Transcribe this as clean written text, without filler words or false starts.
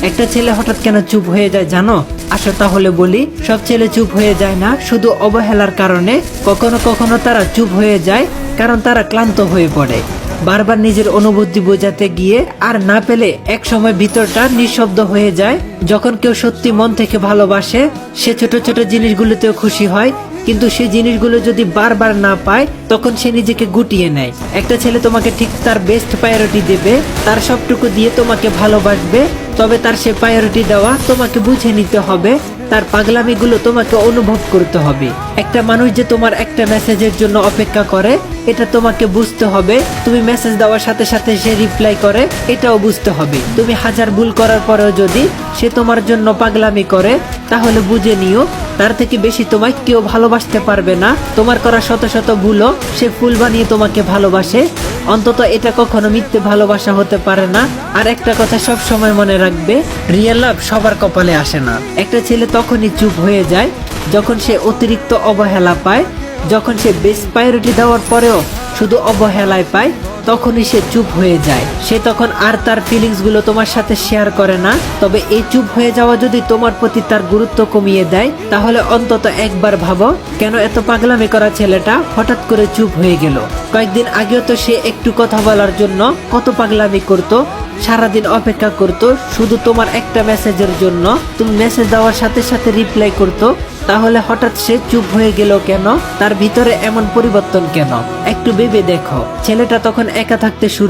একটা ছেলে হঠাৎ কেন চুপ হয়ে যায় জানো? আসো তাহলে বলি। সব ছেলে চুপ হয়ে যায় না শুধু অবহেলার কারণে, কখনো কখনো তারা চুপ হয়ে যায় কারণ তারা ক্লান্ত হয়ে পড়ে। বারবার নিজের অনুভূতি বোঝাতে গিয়ে আর না পেলে এক সময় ভিতরটা নিঃশব্দ হয়ে যায়। যখন কেউ সত্যি মন থেকে ভালোবাসে, সে ছোট ছোট জিনিসগুলোতেও খুশি হয়, কিন্তু সেই জিনিসগুলো যদি বারবার না পায় তখন সে নিজেকে গুটিয়ে নেয়। একটা ছেলে তোমাকে ঠিক তার বেস্ট প্রায়োরিটি দেবে, তার সবটুকু দিয়ে তোমাকে ভালোবাসবে, তবে তার সে প্রায়োরিটি দেওয়া তোমাকে বুঝে নিতে হবে, তার পাগলামিগুলো তোমাকে অনুভব করতে হবে। একটা মানুষ যে তোমার একটা মেসেজের জন্য অপেক্ষা করে এটা তোমাকে বুঝতে হবে। তুমি মেসেজ দেওয়ার সাথে সাথে সে রিপ্লাই করে এটাও বুঝতে হবে। তুমি হাজার ভুল করার পরেও যদি সে তোমার জন্য পাগলামি করে তাহলে বুঝে নিও তার থেকে বেশি তোমায় কেউ ভালোবাসতে পারবে না। তোমার করা শত শত ভুলও সে ফুল বানিয়ে তোমাকে ভালোবাসে। অন্তত এটা কখনো মিথ্যে ভালোবাসা হতে পারে না। আর একটা কথা সব সময় মনে রাখবে, রিয়েল লাভ সবার কপালে আসে না। একটা ছেলে তখনই চুপ হয়ে যায় যখন সে অতিরিক্ত অবহেলা পায়, যখন সে বেস্ট প্রায়োরিটি দেওয়ার পরেও শুধু অবহেলায় পায় তখনই সে চুপ হয়ে যায়। সে তখন আর তার ফিলিংস গুলো তোমার সাথে শেয়ার করে না। তবে এই চুপ হয়ে যাওয়া যদি তোমার প্রতি তার গুরুত্ব কমিয়ে দেয় তাহলে অন্তত একবার ভাবো কেন এত পাগলামি করা ছেলেটা হঠাৎ করে চুপ হয়ে গেল। কয়েকদিন আগেও তো সে একটু কথা বলার জন্য কত পাগলামি করতো, সারাদিন অপেক্ষা করতো শুধু তোমার একটা মেসেজের জন্য। তুমি মেসেজ দেওয়ার সাথে সাথে রিপ্লাই করতো, তাহলে হঠাৎ সে চুপ হয়ে গেল কেন? তার ভিতরে এমন পরিবর্তন কেন? একটু ভেবে দেখো। ছেলেটা তখন একা থাকতে শুরু